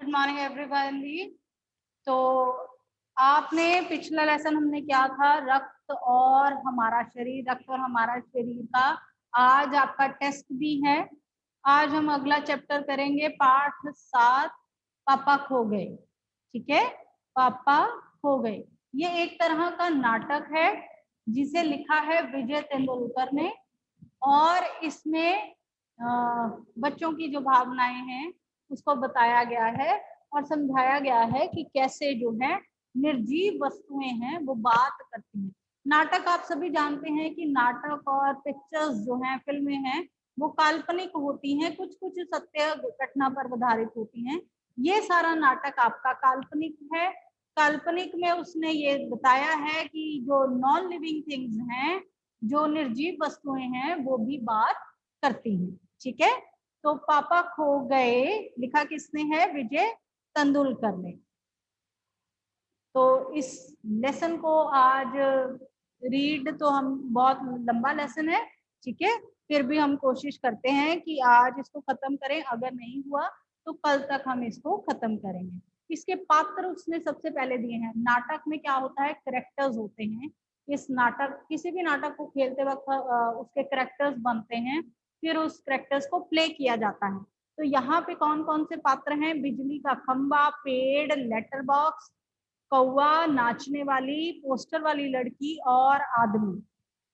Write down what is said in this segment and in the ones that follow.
Good morning everybody. तो आपने पिछला लेसन हमने क्या था, रक्त और हमारा शरीर, रक्त और हमारा शरीर का आज आपका टेस्ट भी है। आज हम अगला चैप्टर करेंगे, पाठ 7, पापा खो गए। ठीक है, पापा खो गए। ये एक तरह का नाटक है जिसे लिखा है विजय तेंदुलकर ने, और इसमें बच्चों की जो भावनाएं हैं उसको बताया गया है और समझाया गया है कि कैसे जो है निर्जीव वस्तुएं हैं वो बात करती हैं। नाटक आप सभी जानते हैं कि नाटक और पिक्चर्स जो हैं, फिल्में हैं, वो काल्पनिक होती हैं, कुछ कुछ सत्य घटना पर आधारित होती हैं। ये सारा नाटक आपका काल्पनिक है। काल्पनिक में उसने ये बताया है कि जो नॉन लिविंग थिंग्स हैं, जो निर्जीव वस्तुएं हैं, वो भी बात करती हैं। ठीक है, तो पापा खो गए लिखा किसने है? विजय तेंदुलकर ने। तो इस लेसन को आज रीड, तो हम बहुत लंबा लेसन है, ठीक है, फिर भी हम कोशिश करते हैं कि आज इसको खत्म करें। अगर नहीं हुआ तो कल तक हम इसको खत्म करेंगे। इसके पात्र उसने सबसे पहले दिए हैं। नाटक में क्या होता है, कैरेक्टर्स होते हैं। इस नाटक, किसी भी नाटक को खेलते वक्त उसके कैरेक्टर्स बनते हैं, फिर उस कैरेक्टर्स को प्ले किया जाता है। तो यहाँ पे कौन कौन से पात्र हैं? बिजली का खंबा, पेड़, लेटर बॉक्स, कौवा, नाचने वाली, पोस्टर वाली लड़की और आदमी।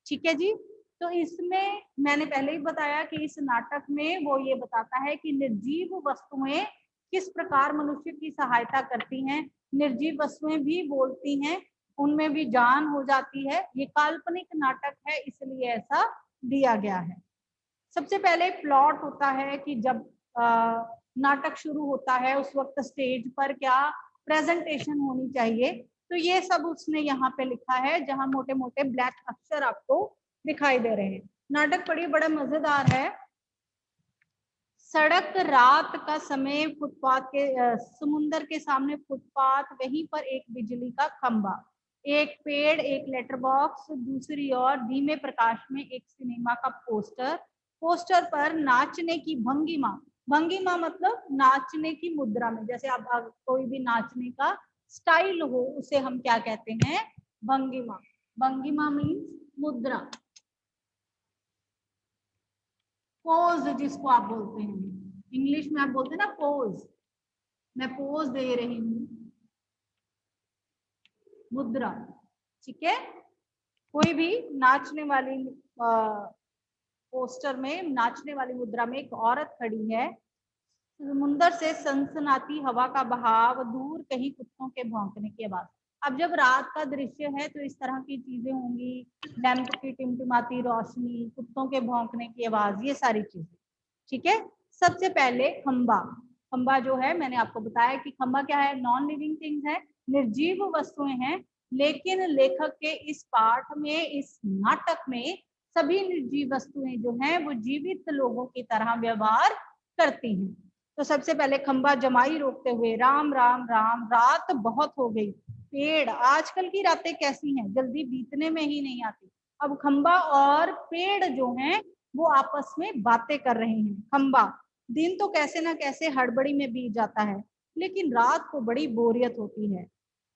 ठीक है जी। तो इसमें मैंने पहले ही बताया कि इस नाटक में वो ये बताता है कि निर्जीव वस्तुएं किस प्रकार मनुष्य की सहायता करती हैं। निर्जीव वस्तुएं भी बोलती हैं, उनमें भी जान हो जाती है। ये काल्पनिक नाटक है, इसलिए ऐसा दिया गया है। सबसे पहले प्लॉट होता है कि जब नाटक शुरू होता है उस वक्त स्टेज पर क्या प्रेजेंटेशन होनी चाहिए। तो ये सब उसने यहाँ पे लिखा है, जहाँ मोटे मोटे ब्लैक अक्षर आपको दिखाई दे रहे हैं। नाटक पढ़िए, बड़ा मजेदार है। सड़क, रात का समय, फुटपाथ के समुंदर के सामने फुटपाथ, वहीं पर एक बिजली का खंबा, एक पेड़, एक लेटर बॉक्स, दूसरी ओर धीमे प्रकाश में एक सिनेमा का पोस्टर। पोस्टर पर नाचने की भंगिमा, भंगिमा मतलब नाचने की मुद्रा में, जैसे आप कोई भी नाचने का स्टाइल हो उसे हम क्या कहते हैं? भंगिमा। भंगिमा मीन्स मुद्रा, पोज जिसको आप बोलते हैं, इंग्लिश में आप बोलते हैं ना पोज, मैं पोज दे रही हूँ, मुद्रा। ठीक है, कोई भी नाचने वाली पोस्टर में नाचने वाली मुद्रा में एक औरत खड़ी है। समुंदर से सनसनाती हवा का बहाव, दूर कहीं कुत्तों के भौंकने की आवाज। अब जब रात का दृश्य है तो इस तरह की चीजें होंगी, लैंप की टिमटिमाती रोशनी, कुत्तों के भौंकने की आवाज, ये सारी चीजें। ठीक है, सबसे पहले खंबा। खंबा जो है, मैंने आपको बताया कि खंबा क्या है? नॉन लिविंग थिंग्स है, निर्जीव वस्तुएं हैं। लेकिन लेखक के इस पाठ में, इस नाटक में, सभी निर्जीव वस्तुएं जो हैं वो जीवित लोगों की तरह व्यवहार करती हैं। तो सबसे पहले खंबा जमाई रोकते हुए, राम राम राम, रात बहुत हो गई। पेड़, आजकल की रातें कैसी हैं, जल्दी बीतने में ही नहीं आती। अब खंबा और पेड़ जो हैं वो आपस में बातें कर रहे हैं। खंबा, दिन तो कैसे ना कैसे हड़बड़ी में बीत जाता है, लेकिन रात को बड़ी बोरियत होती है।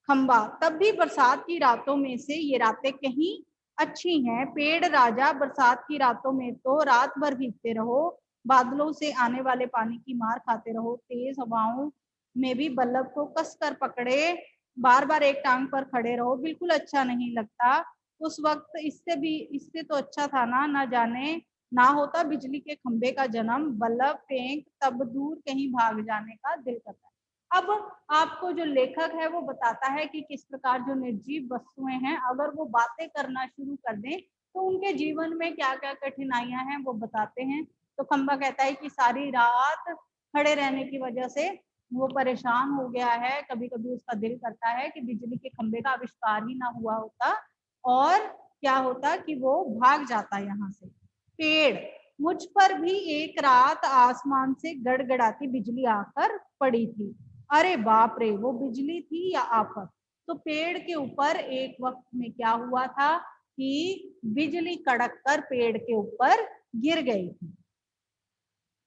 खंबा, तब भी बरसात की रातों में से ये रातें कहीं अच्छी हैं। पेड़ राजा, बरसात की रातों में तो रात भर भीगते रहो, बादलों से आने वाले पानी की मार खाते रहो, तेज हवाओं में भी बल्लभ को कस कर पकड़े, बार बार एक टांग पर खड़े रहो, बिल्कुल अच्छा नहीं लगता। उस वक्त इससे तो अच्छा था ना जाने ना होता बिजली के खंबे का जन्म, बल्लभ फेंक तब दूर कहीं भाग जाने का दिल करता है। अब आपको जो लेखक है वो बताता है कि किस प्रकार जो निर्जीव वस्तुएं हैं, अगर वो बातें करना शुरू कर दें तो उनके जीवन में क्या क्या कठिनाइयां हैं वो बताते हैं। तो खंबा कहता है कि सारी रात खड़े रहने की वजह से वो परेशान हो गया है। कभी कभी उसका दिल करता है कि बिजली के खंबे का आविष्कार ही ना हुआ होता और क्या होता कि वो भाग जाता यहाँ से। पेड़, मुझ पर भी एक रात आसमान से गड़गड़ाती बिजली आकर पड़ी थी। अरे बाप रे, वो बिजली थी या आफत? तो पेड़ के ऊपर एक वक्त में क्या हुआ था कि बिजली कड़क कर पेड़ के ऊपर गिर गई थी।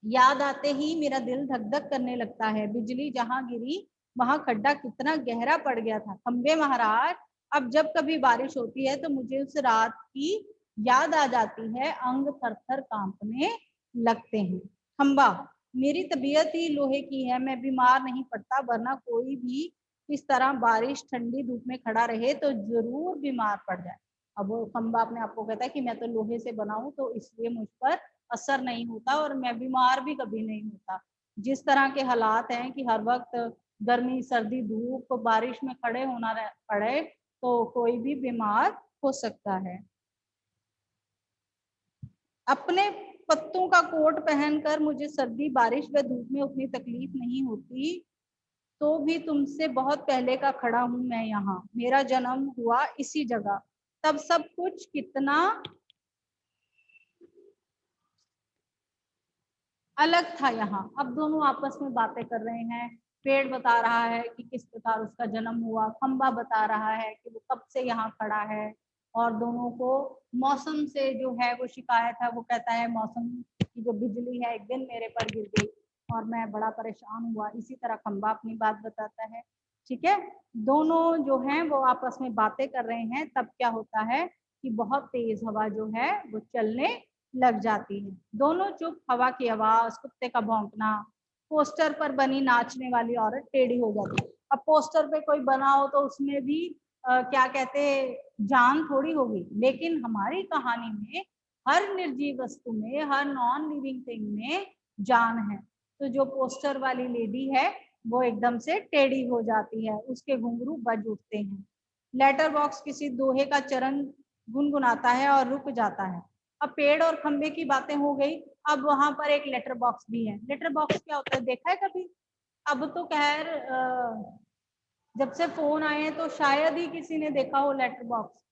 याद आते ही मेरा दिल धक धक करने लगता है, बिजली जहां गिरी वहां खड्डा कितना गहरा पड़ गया था। खंबे महाराज, अब जब कभी बारिश होती है तो मुझे उस रात की याद आ जाती है, अंग थर थर कांपने लगते हैं। खंबा, मेरी तबीयत ही लोहे की है, मैं बीमार नहीं पड़ता, वरना कोई भी इस तरह बारिश ठंडी धूप में खड़ा रहे तो जरूर बीमार पड़ जाए। अब वो खंबा अपने आप को कहता है कि मैं तो लोहे से बना हूं, तो इसलिए मुझ पर असर नहीं होता और मैं बीमार भी कभी नहीं होता। जिस तरह के हालात हैं कि हर वक्त गर्मी सर्दी धूप बारिश में खड़े होना पड़े तो कोई भी बीमार हो सकता है। अपने पत्तों का कोट पहनकर मुझे सर्दी बारिश व धूप में उतनी तकलीफ नहीं होती, तो भी तुमसे बहुत पहले का खड़ा हूं मैं यहाँ, मेरा जन्म हुआ इसी जगह, तब सब कुछ कितना अलग था यहाँ। अब दोनों आपस में बातें कर रहे हैं। पेड़ बता रहा है कि किस प्रकार उसका जन्म हुआ, खंबा बता रहा है कि वो कब से यहाँ खड़ा है, और दोनों को मौसम से जो है वो शिकायत है। वो कहता है मौसम की जो बिजली है एक दिन मेरे पर गिर गई और मैं बड़ा परेशान हुआ। इसी तरह खंबा अपनी बात बताता है। ठीक है, दोनों जो हैं वो आपस में बातें कर रहे हैं। तब क्या होता है कि बहुत तेज हवा जो है वो चलने लग जाती है। दोनों चुप, हवा की आवाज, कुत्ते का भौंकना, पोस्टर पर बनी नाचने वाली औरत टेढ़ी हो जाती है। अब पोस्टर पे कोई बना हो तो उसमें भी क्या कहते जान थोड़ी होगी, लेकिन हमारी कहानी में हर निर्जीव वस्तु में, हर नॉन लिविंग थिंग में जान है। तो जो पोस्टर वाली लेडी है वो एकदम से टेढ़ी हो जाती है, उसके घुंघरू बज उठते हैं। लेटर बॉक्स किसी दोहे का चरण गुनगुनाता है और रुक जाता है। अब पेड़ और खंबे की बातें हो गई, अब वहां पर एक लेटर बॉक्स भी है। लेटर बॉक्स क्या होता है, देखा है कभी? अब तो खैर जब से फोन आए हैं तो शायद ही किसी ने देखा हो लेटर बॉक्स,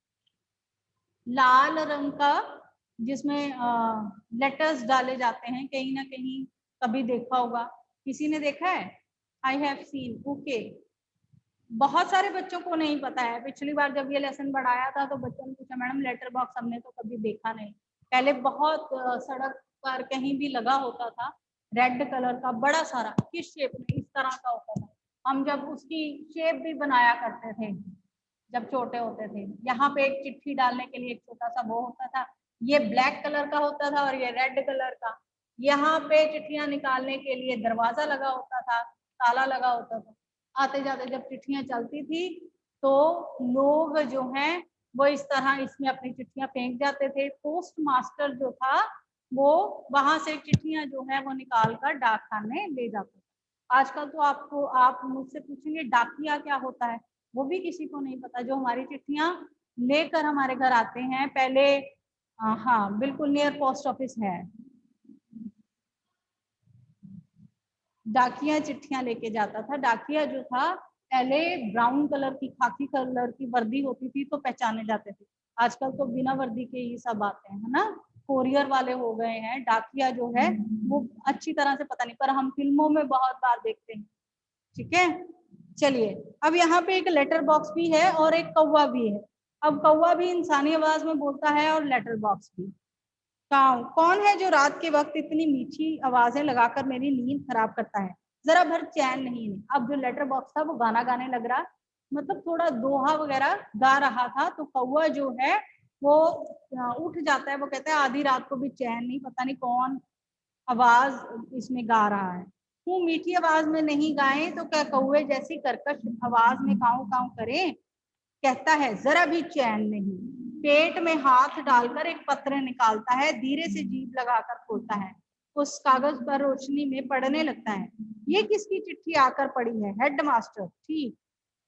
लाल रंग का, जिसमें लेटर्स डाले जाते हैं। कहीं ना कहीं कभी देखा होगा, किसी ने देखा है? I have seen. ओके, बहुत सारे बच्चों को नहीं पता है। पिछली बार जब ये लेसन पढ़ाया था तो बच्चों ने पूछा मैडम लेटर बॉक्स हमने तो कभी देखा नहीं। पहले बहुत सड़क पर कहीं भी लगा होता था, रेड कलर का बड़ा सारा, किस शेप में, इस तरह का होता था। हम जब उसकी शेप भी बनाया करते थे जब छोटे होते थे। यहाँ पे एक चिट्ठी डालने के लिए एक छोटा सा वो होता था, ये ब्लैक कलर का होता था और ये रेड कलर का। यहाँ पे चिट्ठियां निकालने के लिए दरवाजा लगा होता था, ताला लगा होता था। आते जाते जब चिट्ठियां चलती थी तो लोग जो हैं वो इस तरह इसमें अपनी चिट्ठियां फेंक जाते थे। पोस्ट मास्टर जो था वो वहां से चिट्ठियां जो है वो निकाल कर डाक खाने ले जाते थे। आजकल तो आपको, आप मुझसे पूछेंगे डाकिया क्या होता है, वो भी किसी को नहीं पता। जो हमारी चिट्ठियां लेकर हमारे घर आते हैं पहले, हाँ बिल्कुल नियर पोस्ट ऑफिस है, डाकिया चिट्ठियां लेके जाता था। डाकिया जो था पहले ब्राउन कलर की, खाकी कलर की वर्दी होती थी तो पहचाने जाते थे। आजकल तो बिना वर्दी के ही सब आते हैं, है ना, कोरियर वाले हो गए हैं। डाकिया जो है वो अच्छी तरह से पता नहीं, पर हम फिल्मों में बहुत बार देखते हैं। ठीक है, चलिए अब यहाँ पे एक लेटर बॉक्स भी है और एक कौवा भी है। अब कौवा भी इंसानी आवाज में बोलता है और लेटर बॉक्स भी। काऊ, कौन है जो रात के वक्त इतनी मीठी आवाजें लगाकर मेरी नींद खराब करता है, जरा भर चैन नहीं है। अब जो लेटर बॉक्स था वो गाना गाने लग रहा, मतलब थोड़ा दोहा वगैरह गा रहा था। तो कौवा जो है वो उठ जाता है, वो कहता है आधी रात को भी चैन नहीं, पता नहीं कौन आवाज इसमें गा रहा है। वो मीठी आवाज में नहीं गाएं तो क्या कौवे जैसी कर्कश आवाज में काऊ काऊ करें, कहता है जरा भी चैन नहीं। पेट में हाथ डालकर एक पत्र निकालता है, धीरे से जीभ लगाकर खोलता है, उस कागज पर रोशनी में पढ़ने लगता है। ये किसकी चिट्ठी आकर पड़ी है? हेडमास्टर। ठीक,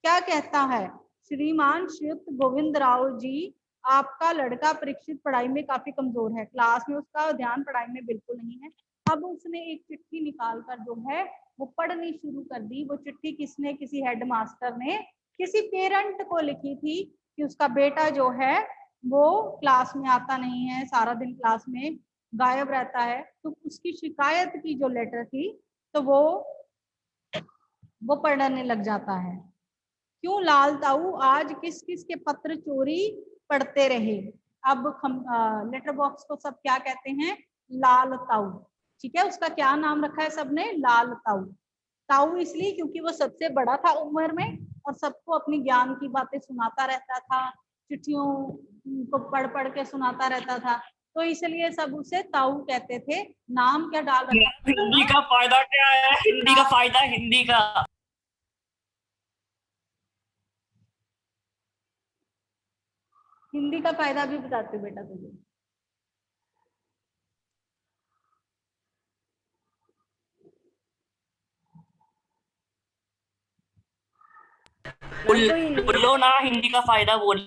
क्या कहता है? श्रीमान श्रीयुक्त गोविंद राव जी, आपका लड़का परीक्षित पढ़ाई में काफी कमजोर है, क्लास में उसका ध्यान पढ़ाई में बिल्कुल नहीं है। अब उसने एक चिट्ठी निकालकर जो है वो पढ़नी शुरू कर दी। वो चिट्ठी किसने, किसी हेडमास्टर ने किसी पेरेंट को लिखी थी कि उसका बेटा जो है वो क्लास में आता नहीं है, सारा दिन क्लास में गायब रहता है। तो उसकी शिकायत की जो लेटर थी तो वो पढ़ने लग जाता है। क्यों लाल ताऊ आज किस किस के पत्र चोरी पढ़ते रहे? अब लेटर बॉक्स को सब क्या कहते हैं? लाल ताऊ। ठीक है, उसका क्या नाम रखा है सबने? लाल ताऊ। ताऊ इसलिए क्योंकि वो सबसे बड़ा था उम्र में और सबको अपनी ज्ञान की बातें सुनाता रहता था, चिट्ठियों को पढ़ पढ़ के सुनाता रहता था, तो इसलिए सब उसे ताऊ कहते थे। नाम क्या डाल रखा है? हिंदी का फायदा क्या है? हिंदी का फायदा, हिंदी का। हिंदी का फायदा भी बताते बेटा तुझे। भाई तो हिंदी बोलो ना, हिंदी का फायदा बोल।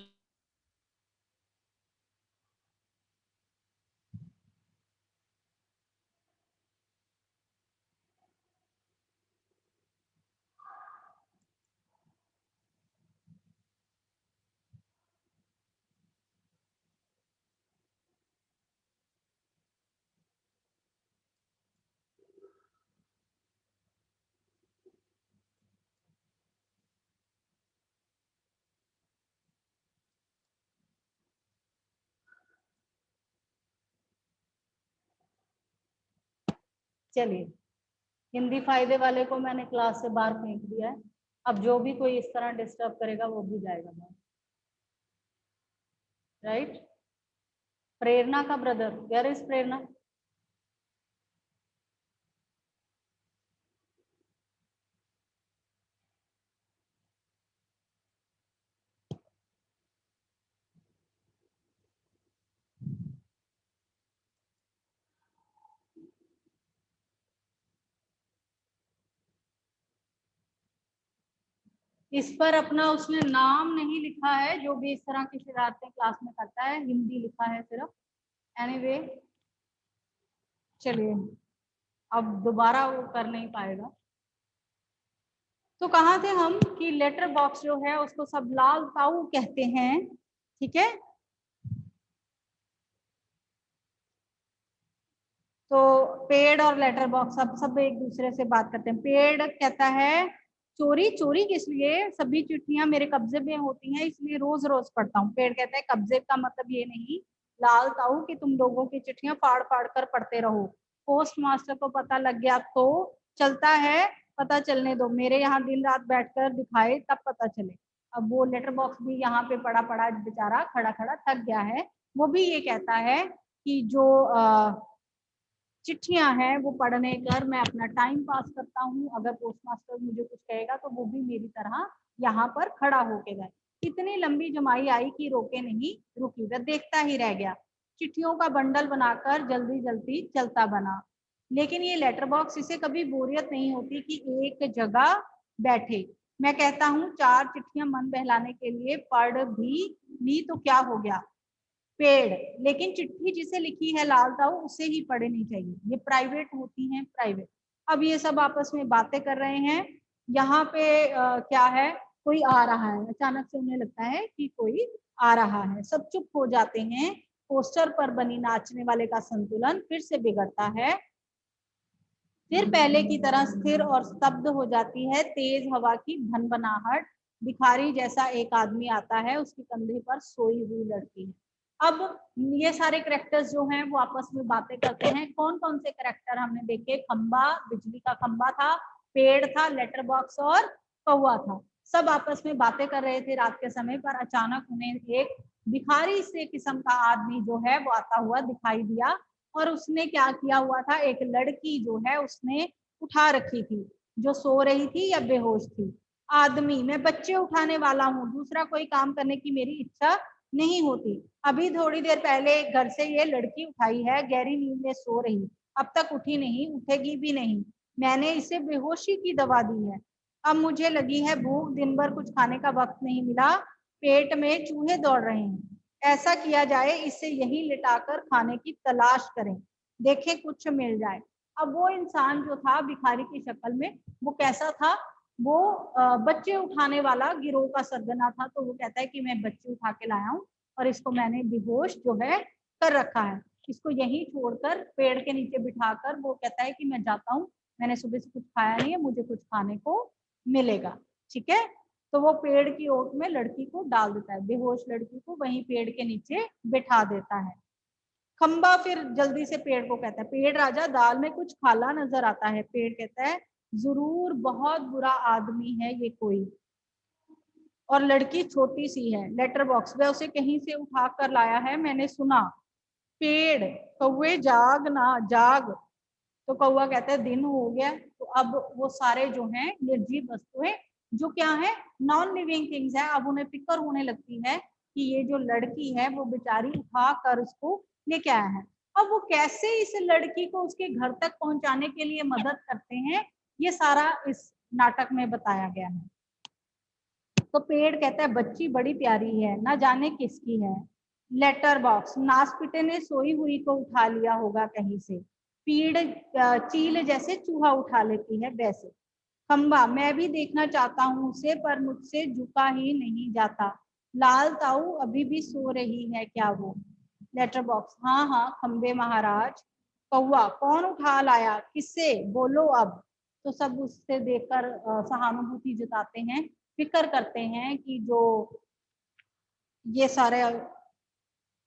चलिए, हिंदी फायदे वाले को मैंने क्लास से बाहर फेंक दिया है। अब जो भी कोई इस तरह डिस्टर्ब करेगा वो भी जाएगा बाहर। राइट? प्रेरणा का ब्रदर, वेयर इज प्रेरणा? इस पर अपना उसने नाम नहीं लिखा है, जो भी इस तरह की शरारतें क्लास में करता है, हिंदी लिखा है सिर्फ। एनीवे, चलिए, अब दोबारा वो कर नहीं पाएगा। तो कहाँ थे हम कि लेटर बॉक्स जो है उसको सब लाल ताऊ कहते हैं। ठीक है, तो पेड़ और लेटर बॉक्स अब सब एक दूसरे से बात करते हैं। पेड़ कहता है चोरी, चोरी किस लिए? सभी चिट्ठियां मेरे कब्जे में होती हैं इसलिए रोज रोज पढ़ता हूँ। पेड़ कहता है कब्जे का मतलब ये नहीं लाल ताऊ कि तुम लोगों की चिट्ठियां फाड़ फाड़ कर पढ़ते रहो। पोस्ट मास्टर को पता लग गया तो चलता है, पता चलने दो, मेरे यहाँ दिन रात बैठकर दिखाए तब पता चले। अब वो लेटर बॉक्स भी यहाँ पे पड़ा पड़ा बेचारा खड़ा खड़ा थक गया है। वो भी ये कहता है कि जो चिट्ठियां हैं वो पढ़ने कर मैं अपना टाइम पास करता हूँ। अगर पोस्ट मास्टर मुझे कुछ कहेगा तो वो भी मेरी तरह यहाँ पर खड़ा होके जाए। इतनी लंबी जमाई आई कि रोके नहीं रुकी, वह देखता ही रह गया। चिट्ठियों का बंडल बनाकर जल्दी जल्दी चलता बना। लेकिन ये लेटर बॉक्स इसे कभी बोरियत नहीं होती कि एक जगह बैठे। मैं कहता हूँ चार चिट्ठियां मन बहलाने के लिए पढ़ भी ली तो क्या हो गया। पेड़, लेकिन चिट्ठी जिसे लिखी है लाल ताऊ उसे ही पढ़नी चाहिए, ये प्राइवेट होती हैं, प्राइवेट। अब ये सब आपस में बातें कर रहे हैं। यहाँ पे क्या है, कोई आ रहा है, अचानक से उन्हें लगता है कि कोई आ रहा है, सब चुप हो जाते हैं। पोस्टर पर बनी नाचने वाले का संतुलन फिर से बिगड़ता है, फिर पहले की तरह स्थिर और स्तब्ध हो जाती है तेज हवा की भनभनाहट। भिखारी जैसा एक आदमी आता है, उसके कंधे पर सोई हुई लड़की है। अब ये सारे करेक्टर्स जो हैं वो आपस में बातें करते हैं। कौन कौन से करेक्टर हमने देखे? खंबा, बिजली का खंबा था, पेड़ था, लेटर बॉक्स और कौवा था। सब आपस में बातें कर रहे थे रात के समय पर। अचानक उन्हें एक भिखारी से किस्म का आदमी जो है वो आता हुआ दिखाई दिया। और उसने क्या किया हुआ था, एक लड़की जो है उसने उठा रखी थी, जो सो रही थी या बेहोश थी। आदमी, मैं बच्चे उठाने वाला हूँ, दूसरा कोई काम करने की मेरी इच्छा नहीं होती। अभी थोड़ी देर पहले घर से ये लड़की उठाई है, गहरी नींद में सो रही, अब तक उठी नहीं, उठेगी भी नहीं। मैंने इसे बेहोशी की दवा दी है। अब मुझे लगी है भूख, दिन भर कुछ खाने का वक्त नहीं मिला, पेट में चूहे दौड़ रहे हैं। ऐसा किया जाए, इसे यहीं लिटाकर खाने की तलाश करें, देखें कुछ मिल जाए। अब वो इंसान जो था भिखारी की शक्ल में, वो कैसा था? वो बच्चे उठाने वाला गिरोह का सरगना था। तो वो कहता है कि मैं बच्चे उठा के लाया हूँ और इसको मैंने बेहोश जो है कर रखा है, इसको यहीं छोड़कर पेड़ के नीचे बिठाकर वो कहता है कि मैं जाता हूँ, मैंने सुबह से कुछ खाया नहीं है, मुझे कुछ खाने को मिलेगा। ठीक है, तो वो पेड़ की ओट में लड़की को डाल देता है, बेहोश लड़की को वहीं पेड़ के नीचे बिठा देता है। खंबा फिर जल्दी से पेड़ को कहता है, पेड़ राजा दाल में कुछ काला नजर आता है। पेड़ कहता है जरूर बहुत बुरा आदमी है ये कोई, और लड़की छोटी सी है। लेटर बॉक्स, वह उसे कहीं से उठा कर लाया है मैंने सुना। पेड़, कौवे जाग ना जाग। तो कौवा कहता है दिन हो गया। तो अब वो सारे जो हैं निर्जीव वस्तुएं, जो क्या है, नॉन लिविंग थिंग्स है, अब उन्हें फिक्र होने लगती है कि ये जो लड़की है वो बेचारी उठा कर उसको लेके आया है। अब वो कैसे इस लड़की को उसके घर तक पहुंचाने के लिए मदद करते हैं, ये सारा इस नाटक में बताया गया है। तो पेड़ कहता है बच्ची बड़ी प्यारी है, ना जाने किसकी है। लेटर बॉक्स, नासपीटे ने सोई हुई को उठा लिया होगा कहीं से। पीड़, चील जैसे चूहा उठा लेती है वैसे। खंबा, मैं भी देखना चाहता हूँ उसे, पर मुझसे झुका ही नहीं जाता। लाल ताऊ अभी भी सो रही है क्या वो। लेटर बॉक्स, हाँ हाँ खंबे महाराज। कौवा, कौन उठा लाया, किससे, बोलो अब। तो सब उससे देखकर सहानुभूति जताते हैं, फिक्र करते हैं कि जो ये सारे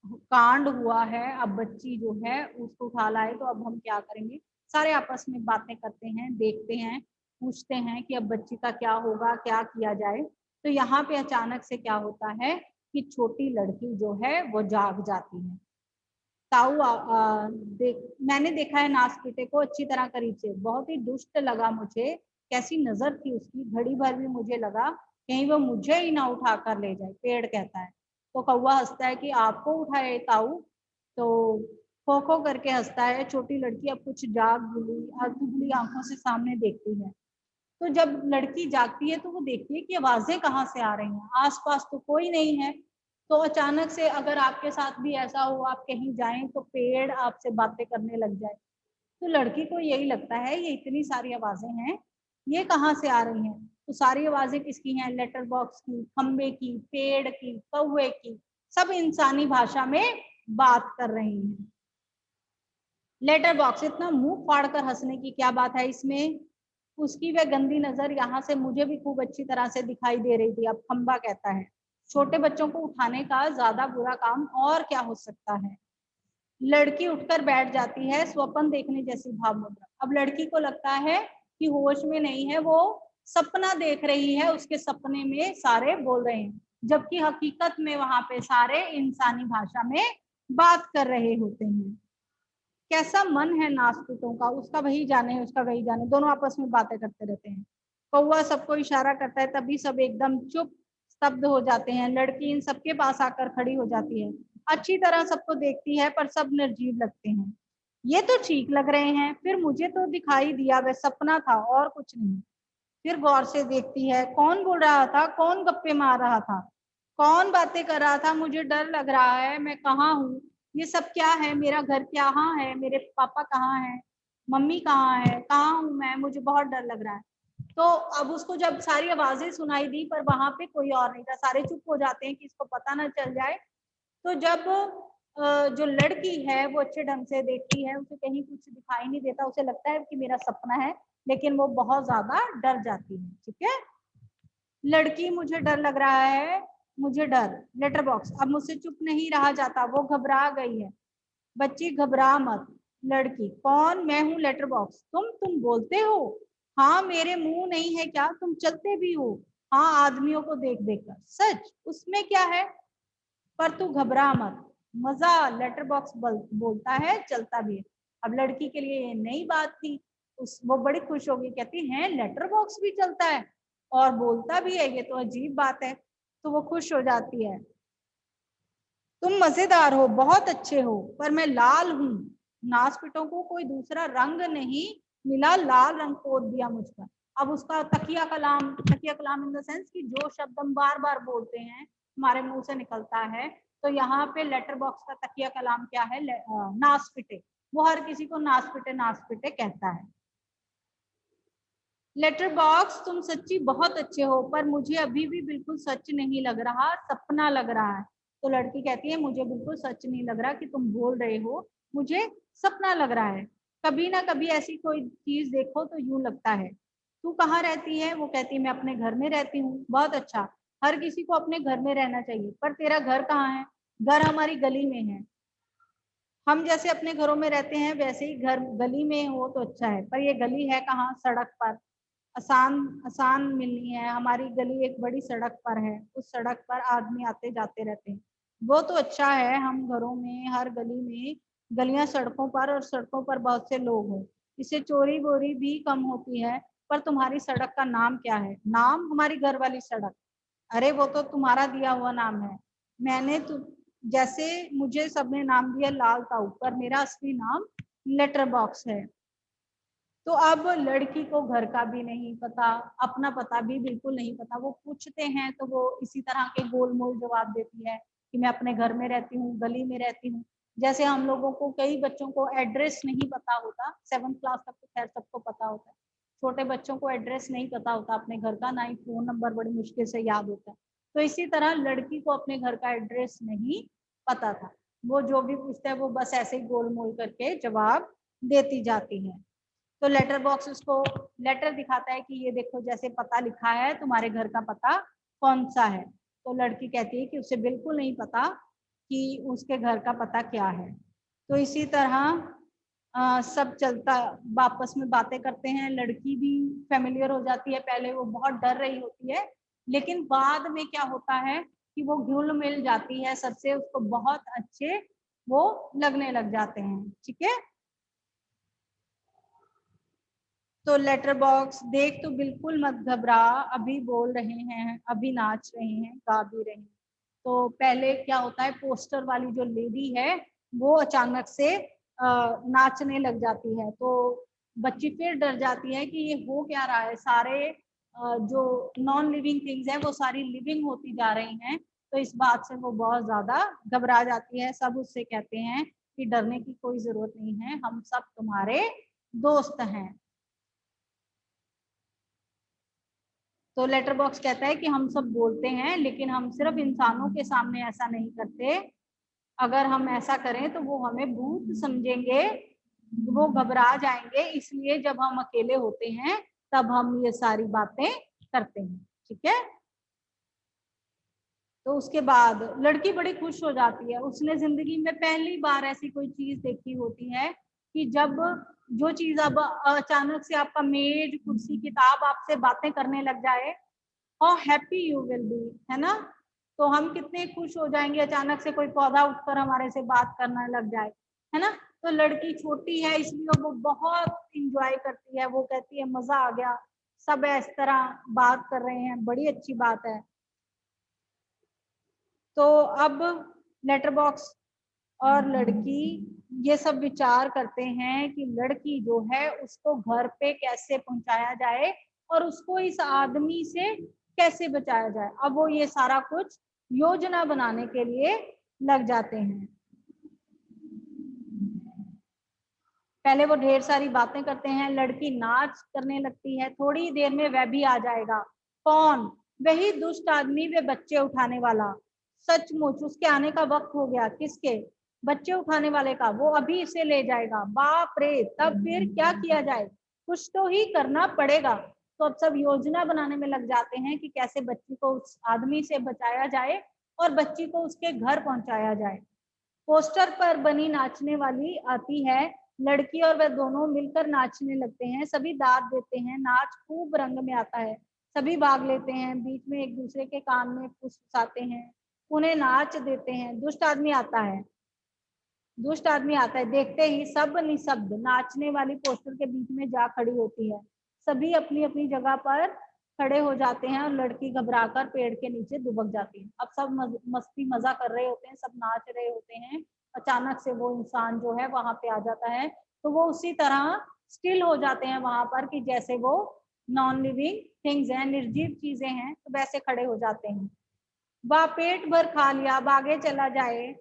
कांड हुआ है, अब बच्ची जो है उसको उठा लाए तो अब हम क्या करेंगे। सारे आपस में बातें करते हैं, देखते हैं, पूछते हैं कि अब बच्ची का क्या होगा, क्या किया जाए। तो यहाँ पे अचानक से क्या होता है कि छोटी लड़की जो है वो जाग जाती है। ताऊ मैंने देखा है नासपीटे को अच्छी तरह करीब से, बहुत ही दुष्ट लगा मुझे। कैसी नजर थी उसकी, घड़ी भर भी मुझे लगा कहीं वो मुझे ही ना उठा कर ले जाए। पेड़ कहता है। तो कौवा हंसता है कि आपको उठाए ताऊ। तो खो खो करके हंसता है। छोटी लड़की अब कुछ जाग बुली दुबली आंखों से सामने देखती है। तो जब लड़की जागती है तो वो देखती है कि आवाजें कहाँ से आ रही हैं, आसपास तो कोई नहीं है। तो अचानक से अगर आपके साथ भी ऐसा हो, आप कहीं जाएं तो पेड़ आपसे बातें करने लग जाए, तो लड़की को यही लगता है ये इतनी सारी आवाजें हैं, ये कहाँ से आ रही हैं। तो सारी आवाजें किसकी हैं, लेटर बॉक्स की, खंबे की, पेड़ की, कौवे की, सब इंसानी भाषा में बात कर रही हैं। लेटर बॉक्स, इतना मुंह फाड़ कर हंसने की क्या बात है इसमें। उसकी वह गंदी नजर यहाँ से मुझे भी खूब अच्छी तरह से दिखाई दे रही थी। अब खंबा कहता है छोटे बच्चों को उठाने का ज्यादा बुरा काम और क्या हो सकता है। लड़की उठकर बैठ जाती है, स्वप्न देखने जैसी भाव मुद्रा। अब लड़की को लगता है कि होश में नहीं है, वो सपना देख रही है, उसके सपने में सारे बोल रहे हैं, जबकि हकीकत में वहां पे सारे इंसानी भाषा में बात कर रहे होते हैं। कैसा मन है नास्तिकों का, उसका वही जाने, उसका वही जाने, दोनों आपस में बातें करते रहते हैं। कौवा सबको इशारा करता है, तभी सब एकदम चुप स्तब्ध हो जाते हैं। लड़की इन सबके पास आकर खड़ी हो जाती है, अच्छी तरह सबको देखती है पर सब निर्जीव लगते हैं। ये तो ठीक लग रहे हैं, फिर मुझे तो दिखाई दिया वह सपना था और कुछ नहीं। फिर गौर से देखती है, कौन बोल रहा था, कौन गप्पे मार रहा था, कौन बातें कर रहा था। मुझे डर लग रहा है, मैं कहाँ हूँ, ये सब क्या है, मेरा घर कहाँ है, मेरे पापा कहाँ है, मम्मी कहाँ है, कहाँ हूँ मैं, मुझे बहुत डर लग रहा है। तो अब उसको जब सारी आवाजें सुनाई दी पर वहां पे कोई और नहीं था, सारे चुप हो जाते हैं कि इसको पता ना चल जाए। तो जब जो लड़की है वो अच्छे ढंग से देखती है, उसे कहीं कुछ दिखाई नहीं देता, उसे लगता है कि मेरा सपना है, लेकिन वो बहुत ज्यादा डर जाती है। ठीक है, लड़की, मुझे डर लग रहा है, मुझे डर। लेटर बॉक्स, अब मुझसे चुप नहीं रहा जाता, वो घबरा गई है। बच्ची घबरा मत। लड़की, कौन, मैं हूँ लेटर बॉक्स। तुम बोलते हो, हाँ मेरे मुंह नहीं है क्या, तुम चलते भी हो, हाँ आदमियों को देख देख कर, सच उसमें क्या है, पर तू घबरा मत, मजा। लेटर बॉक्स बोलता है, चलता भी है। अब लड़की के लिए ये नई बात थी, वो बड़ी खुश हो गई, कहती है लेटर बॉक्स भी चलता है और बोलता भी है, ये तो अजीब बात है। तो वो खुश हो जाती है, तुम मजेदार हो, बहुत अच्छे हो, पर मैं लाल हूँ। नासपिटों को कोई दूसरा रंग नहीं मिला, लाल रंग पोत दिया मुझ पर। अब उसका तकिया कलाम, तकिया कलाम इन द सेंस कि जो शब्द हम बार बार बोलते हैं हमारे मुंह से निकलता है, तो यहाँ पे लेटर बॉक्स का तकिया कलाम क्या है, नासपिटे। वो हर किसी को नासपिटे नासपिटे कहता है। लेटर बॉक्स, तुम सच्ची बहुत अच्छे हो, पर मुझे अभी भी बिल्कुल सच नहीं लग रहा, सपना लग रहा है। तो लड़की कहती है मुझे बिल्कुल सच नहीं लग रहा कि तुम बोल रहे हो, मुझे सपना लग रहा है। कभी ना कभी ऐसी कोई चीज देखो तो यूं लगता है। तू कहाँ रहती है, वो कहती है मैं अपने घर में रहती हूँ। बहुत अच्छा, हर किसी को अपने घर में रहना चाहिए, पर तेरा घर कहाँ है। घर हमारी गली में है। हम जैसे अपने घरों में रहते हैं वैसे ही घर गली में हो तो अच्छा है, पर ये गली है कहाँ, सड़क पर। आसान आसान मिलनी है, हमारी गली एक बड़ी सड़क पर है, उस सड़क पर आदमी आते जाते रहते हैं। वो तो अच्छा है हम घरों में, हर गली में, गलियां सड़कों पर और सड़कों पर बहुत से लोग हों, इससे चोरी वोरी भी कम होती है। पर तुम्हारी सड़क का नाम क्या है? नाम हमारी घर वाली सड़क। अरे वो तो तुम्हारा दिया हुआ नाम है। मैंने तो जैसे मुझे सबने नाम दिया लाल ताऊ, पर मेरा असली नाम लेटर बॉक्स है। तो अब लड़की को घर का भी नहीं पता, अपना पता भी बिल्कुल नहीं पता। वो पूछते हैं तो वो इसी तरह के गोलमोल जवाब देती है कि मैं अपने घर में रहती हूँ, गली में रहती हूँ। जैसे हम लोगों को, कई बच्चों को एड्रेस नहीं पता होता, 7th क्लास तक तो खैर सबको पता होता है, छोटे बच्चों को एड्रेस नहीं पता होता अपने घर का, ना ही फोन नंबर बड़ी मुश्किल से याद होता है। तो इसी तरह लड़की को अपने घर का एड्रेस नहीं पता था। वो जो भी पूछता है वो बस ऐसे ही गोलमोल करके जवाब देती जाती है। तो लेटर बॉक्स उसको लेटर दिखाता है कि ये देखो जैसे पता लिखा है, तुम्हारे घर का पता कौन सा है। तो लड़की कहती है कि उसे बिल्कुल नहीं पता कि उसके घर का पता क्या है। तो इसी तरह सब चलता, आपस में बातें करते हैं, लड़की भी फेमिलियर हो जाती है। पहले वो बहुत डर रही होती है, लेकिन बाद में क्या होता है कि वो घुल मिल जाती है सबसे, उसको बहुत अच्छे वो लगने लग जाते हैं। ठीक है, तो लेटर बॉक्स देख तो बिल्कुल मत घबरा, अभी बोल रहे हैं, अभी नाच रहे हैं, गा भी रहे हैं। तो पहले क्या होता है, पोस्टर वाली जो लेडी है वो अचानक से नाचने लग जाती है। तो बच्ची फिर डर जाती है कि ये हो क्या रहा है, सारे जो नॉन लिविंग थिंग्स है वो सारी लिविंग होती जा रही हैं। तो इस बात से वो बहुत ज्यादा घबरा जाती है। सब उससे कहते हैं कि डरने की कोई जरूरत नहीं है, हम सब तुम्हारे दोस्त हैं। तो लेटर बॉक्स कहता है कि हम सब बोलते हैं, लेकिन हम सिर्फ इंसानों के सामने ऐसा नहीं करते। अगर हम ऐसा करें तो वो हमें भूत समझेंगे, वो घबरा जाएंगे, इसलिए जब हम अकेले होते हैं तब हम ये सारी बातें करते हैं। ठीक है, तो उसके बाद लड़की बड़ी खुश हो जाती है। उसने जिंदगी में पहली बार ऐसी कोई चीज देखी होती है कि जब जो चीज अब अचानक से आपका मेज, कुर्सी, किताब आपसे बातें करने लग जाए, how happy you will be, है ना। तो हम कितने खुश हो जाएंगे अचानक से कोई पौधा उठकर हमारे से बात करने लग जाए, है ना। तो लड़की छोटी है इसलिए वो बहुत इंजॉय करती है, वो कहती है मजा आ गया, सब इस तरह बात कर रहे हैं, बड़ी अच्छी बात है। तो अब लेटर बॉक्स और लड़की ये सब विचार करते हैं कि लड़की जो है उसको घर पे कैसे पहुंचाया जाए और उसको इस आदमी से कैसे बचाया जाए। अब वो ये सारा कुछ योजना बनाने के लिए लग जाते हैं। पहले वो ढेर सारी बातें करते हैं, लड़की नाच करने लगती है, थोड़ी देर में वह भी आ जाएगा। कौन? वही दुष्ट आदमी, वे बच्चे उठाने वाला। सचमुच उसके आने का वक्त हो गया। किसके? बच्चे उठाने वाले का। वो अभी इसे ले जाएगा। बाप रे, तब फिर क्या किया जाए? कुछ तो ही करना पड़ेगा। तो अब सब योजना बनाने में लग जाते हैं कि कैसे बच्ची को उस आदमी से बचाया जाए और बच्ची को उसके घर पहुंचाया जाए। पोस्टर पर बनी नाचने वाली आती है, लड़की और वह दोनों मिलकर नाचने लगते हैं। सभी दाद देते हैं, नाच खूब रंग में आता है, सभी भाग लेते हैं, बीच में एक दूसरे के कान में फुसफुसाते हैं, उन्हें नाच देते हैं। दुष्ट आदमी आता है, दुष्ट आदमी आता है, देखते ही सब निशब्द नाचने वाली पोस्टर के बीच में जा खड़ी होती है। सभी अपनी अपनी जगह पर खड़े हो जाते हैं और लड़की घबराकर पेड़ के नीचे दुबक जाती है। अब सब मस्ती मजा कर रहे होते हैं, सब नाच रहे होते हैं, अचानक से वो इंसान जो है वहां पे आ जाता है। तो वो उसी तरह स्टिल हो जाते हैं वहां पर कि जैसे वो नॉन लिविंग थिंग्स हैं, निर्जीव चीजें हैं, तो वैसे खड़े हो जाते हैं। वह पेट भर खा लिया, अब आगे चला जाए।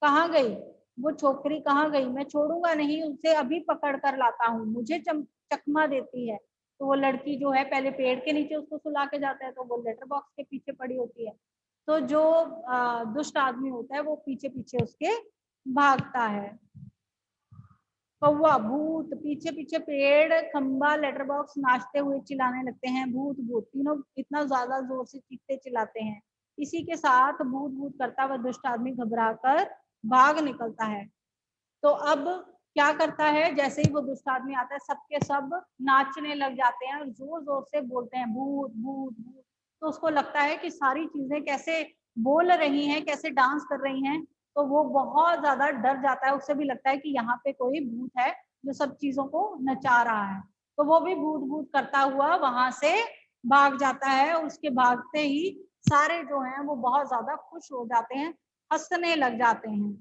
कहाँ गई वो छोकरी, कहाँ गई? मैं छोड़ूंगा नहीं, उसे अभी पकड़ कर लाता हूँ, मुझे चकमा देती है। तो वो लड़की जो है पहले पेड़ के नीचे उसको सुला के जाता है, तो वो लेटर बॉक्स के पीछे पड़ी होती है। तो जो दुष्ट आदमी होता है वो पीछे पीछे उसके भागता है। कौवा, भूत, पीछे पीछे पेड़, खंबा, लेटर बॉक्स नाचते हुए चिल्लाने लगते हैं, भूत भूत, तीनों इतना ज्यादा जोर से चीखते चिल्लाते हैं। इसी के साथ भूत भूत करता हुआ दुष्ट आदमी घबरा कर भाग निकलता है। तो अब क्या करता है, जैसे ही वो दुष्ट आदमी आता है सबके सब नाचने लग जाते हैं और जोर जोर से बोलते हैं भूत भूत भूत। तो उसको लगता है कि सारी चीजें कैसे बोल रही हैं, कैसे डांस कर रही हैं, तो वो बहुत ज्यादा डर जाता है। उसे भी लगता है कि यहाँ पे कोई भूत है जो सब चीजों को नचा रहा है। तो वो भी भूत भूत करता हुआ वहां से भाग जाता है। उसके भागते ही सारे जो हैं वो बहुत ज्यादा खुश हो जाते हैं, हंसने लग जाते हैं।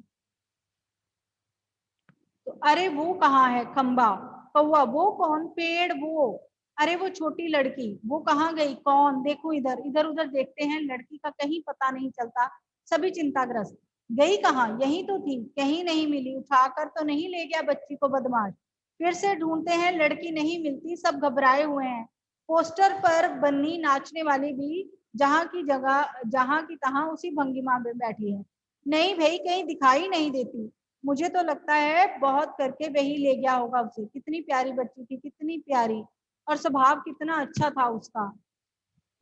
तो अरे वो कहाँ है खंबा, कौवा वो कौन, पेड़ वो, अरे वो छोटी लड़की वो कहाँ गई, कौन, देखो इधर, इधर उधर देखते हैं, लड़की का कहीं पता नहीं चलता। सभी चिंताग्रस्त, गई कहाँ, यही तो थी, कहीं नहीं मिली, उठाकर तो नहीं ले गया बच्ची को बदमाश। फिर से ढूंढते हैं, लड़की नहीं मिलती, सब घबराए हुए हैं। पोस्टर पर बन्नी नाचने वाली भी जहाँ की जगह, जहाँ की तहाँ उसी भंगिमा में बैठी है। नहीं भाई, कहीं दिखाई नहीं देती, मुझे तो लगता है बहुत करके वही ले गया होगा उसे। कितनी प्यारी बच्ची थी, कितनी प्यारी, और स्वभाव कितना अच्छा था उसका।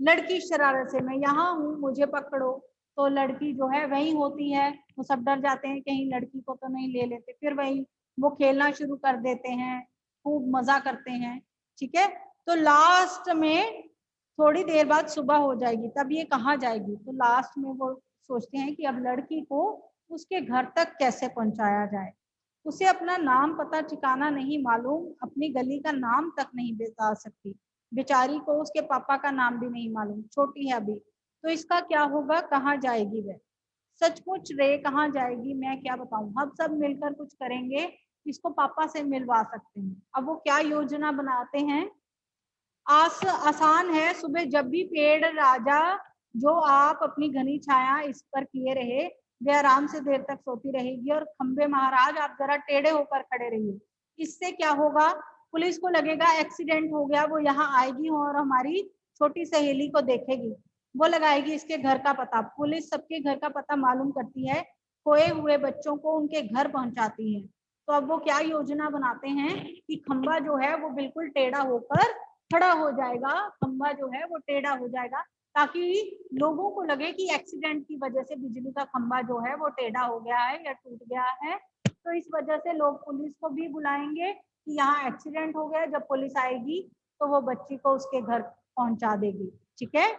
लड़की शरारत से, मैं यहाँ हूँ मुझे पकड़ो। तो लड़की जो है वही होती है। वो सब डर जाते हैं कहीं लड़की को तो नहीं ले लेते, फिर वही वो खेलना शुरू कर देते हैं, खूब मजा करते हैं। ठीक है, तो लास्ट में थोड़ी देर बाद सुबह हो जाएगी, तब ये कहाँ जाएगी, तो लास्ट में वो सोचते हैं कि अब लड़की को उसके घर तक कैसे पहुंचाया जाए। उसे अपना नाम पता ठिकाना नहीं मालूम, अपनी गली का नाम तक नहीं बता सकती। बेचारी को उसके पापा का नाम भी नहीं मालूम, छोटी है अभी। तो इसका क्या होगा, कहाँ जाएगी वह, सचमुच रे कहाँ जाएगी, मैं क्या बताऊं। हम सब मिलकर कुछ करेंगे, इसको पापा से मिलवा सकते हैं। अब वो क्या योजना बनाते हैं, आसान है, सुबह जब भी पेड़ राजा जो आप अपनी घनी छाया इस पर किए रहे, वे आराम से देर तक सोती रहेगी, और खंबे महाराज आप जरा टेढ़े होकर खड़े रहिए। इससे क्या होगा, पुलिस को लगेगा एक्सीडेंट हो गया, वो यहाँ आएगी और हमारी छोटी सहेली को देखेगी, वो लगाएगी इसके घर का पता। पुलिस सबके घर का पता मालूम करती है, खोए हुए बच्चों को उनके घर पहुंचाती है। तो अब वो क्या योजना बनाते हैं कि खंबा जो है वो बिल्कुल टेढ़ा होकर खड़ा हो जाएगा, खंबा जो है वो टेढ़ा हो जाएगा, ताकि लोगों को लगे कि एक्सीडेंट की वजह से बिजली का खंबा जो है वो टेढ़ा हो गया है या टूट गया है। तो इस वजह से लोग पुलिस को भी बुलाएंगे कि यहाँ एक्सीडेंट हो गया। जब पुलिस आएगी तो वो बच्ची को उसके घर पहुंचा देगी। ठीक है,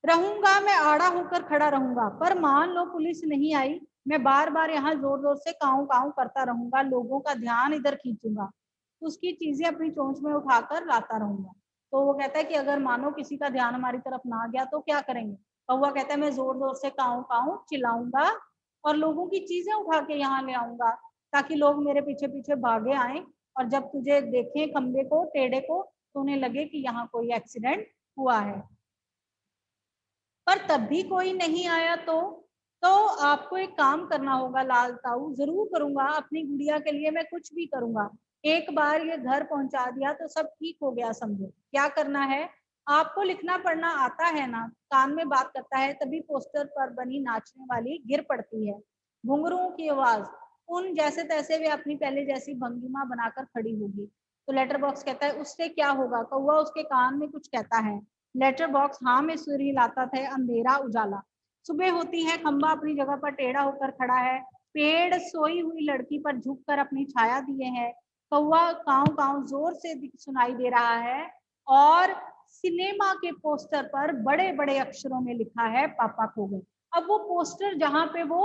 रहूंगा मैं आड़ा होकर खड़ा रहूंगा, पर मान लो पुलिस नहीं आई, मैं बार बार यहाँ जोर जोर से काऊ काऊ करता रहूंगा, लोगों का ध्यान इधर खींचूंगा, उसकी चीजें अपनी चोंच में उठाकर लाता रहूंगा। तो वो कहता है कि अगर मानो किसी का ध्यान हमारी तरफ ना गया तो क्या करेंगे। कौवा कहता है मैं जोर जोर से काऊ काऊ चिल्लाऊंगा और लोगों की चीजें उठा के यहाँ ले आऊंगा, ताकि लोग मेरे पीछे पीछे भागे आए, और जब तुझे देखें खंबे को टेढ़े को तो उन्हें लगे कि यहाँ कोई एक्सीडेंट हुआ है। पर तब भी कोई नहीं आया तो आपको एक काम करना होगा लाल ताऊ, जरूर करूंगा, अपनी गुड़िया के लिए मैं कुछ भी करूंगा। एक बार ये घर पहुंचा दिया तो सब ठीक हो गया समझो। क्या करना है, आपको लिखना पढ़ना आता है ना, कान में बात करता है, तभी पोस्टर पर बनी नाचने वाली गिर पड़ती है, घुंघरुओं की आवाज, उन जैसे तैसे वे अपनी पहले जैसी भंगिमा बनाकर खड़ी होगी। तो लेटर बॉक्स कहता है उससे क्या होगा, कौवा उसके कान में कुछ कहता है। लेटर बॉक्स हाँ में सुर हिलाता था, अंधेरा उजाला। सुबह होती है, खंबा अपनी जगह पर टेढ़ा होकर खड़ा है, पेड़ सोई हुई लड़की पर झुककर अपनी छाया दिए है, कौवा काव काव जोर से सुनाई दे रहा है, और सिनेमा के पोस्टर पर बड़े बड़े अक्षरों में लिखा है पापा खो गए। अब वो पोस्टर जहां पे वो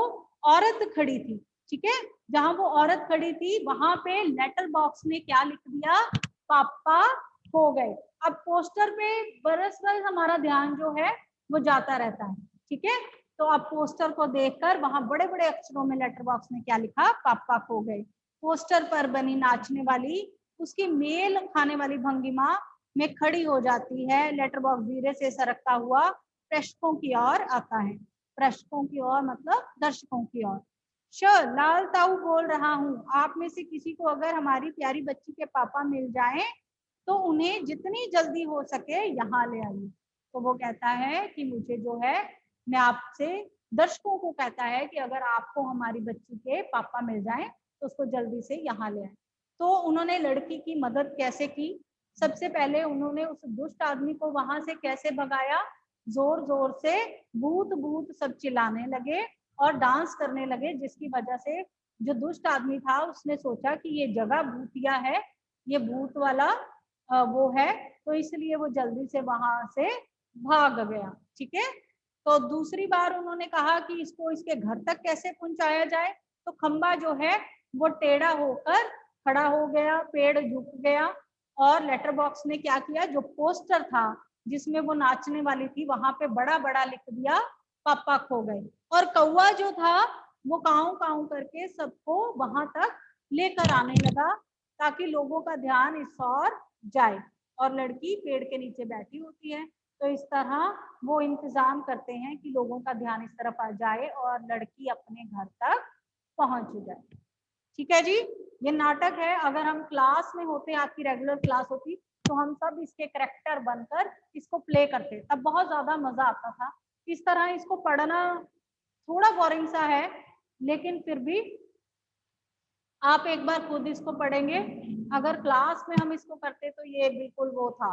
औरत खड़ी थी, ठीक है, जहां वो औरत खड़ी थी वहां पे लेटर बॉक्स ने क्या लिख दिया, पापा खो गए। अब पोस्टर पे बरस बरस हमारा ध्यान जो है वो जाता रहता है। ठीक है, तो अब पोस्टर को देखकर वहां बड़े बड़े अक्षरों में लेटर बॉक्स में क्या लिखा, पापा खो गए। पोस्टर पर बनी नाचने वाली उसकी मेल खाने वाली भंगिमा में खड़ी हो जाती है। लेटर बॉक्स धीरे से सरकता हुआ प्रेक्षकों की ओर आता है। प्रेक्षकों की ओर मतलब दर्शकों की ओर। लाल ताऊ बोल रहा हूँ, आप में से किसी को अगर हमारी प्यारी बच्ची के पापा मिल जाएं तो उन्हें जितनी जल्दी हो सके यहाँ ले आइए। तो वो कहता है कि मुझे जो है, मैं आपसे, दर्शकों को कहता है कि अगर आपको हमारी बच्ची के पापा मिल जाएं तो उसको जल्दी से यहाँ ले आए। तो उन्होंने लड़की की मदद कैसे की, सबसे पहले उन्होंने उस दुष्ट आदमी को वहां से कैसे भगाया, जोर जोर से भूत भूत सब चिल्लाने लगे और डांस करने लगे, जिसकी वजह से जो दुष्ट आदमी था उसने सोचा कि ये जगह भूतिया है, ये भूत वाला वो है, तो इसलिए वो जल्दी से वहां से भाग गया। ठीक है, तो दूसरी बार उन्होंने कहा कि इसको इसके घर तक कैसे पहुंचाया जाए, तो खंबा जो है वो टेढ़ा होकर खड़ा हो गया, पेड़ झुक गया, और लेटर बॉक्स ने क्या किया, जो पोस्टर था जिसमें वो नाचने वाली थी वहां पे बड़ा बड़ा लिख दिया, पापा खो गए। और कौवा जो था वो काऊ काऊ करके सबको वहां तक लेकर आने लगा ताकि लोगों का ध्यान इस ओर जाए। और लड़की पेड़ के नीचे बैठी होती है, तो इस तरह वो इंतजाम करते हैं कि लोगों का ध्यान इस तरफ आ जाए और लड़की अपने घर तक पहुंच जाए। ठीक है जी, ये नाटक है। अगर हम क्लास में होते, आपकी रेगुलर क्लास होती, तो हम सब इसके करेक्टर बनकर इसको प्ले करते, तब बहुत ज्यादा मजा आता था। इस तरह इसको पढ़ना थोड़ा बोरिंग सा है, लेकिन फिर भी आप एक बार खुद इसको पढ़ेंगे। अगर क्लास में हम इसको करते तो ये बिल्कुल वो था,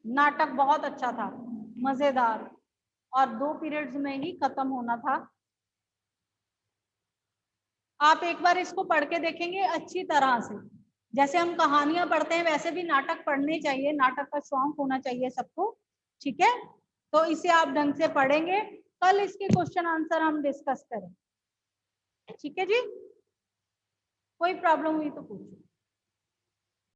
नाटक बहुत अच्छा था, मजेदार, और 2 पीरियड्स में ही खत्म होना था। आप एक बार इसको पढ़ के देखेंगे अच्छी तरह से, जैसे हम कहानियां पढ़ते हैं वैसे भी नाटक पढ़ने चाहिए, नाटक का शौक होना चाहिए सबको। ठीक है, तो इसे आप ढंग से पढ़ेंगे, कल इसके क्वेश्चन आंसर हम डिस्कस करें। ठीक है जी, कोई प्रॉब्लम हुई तो पूछो।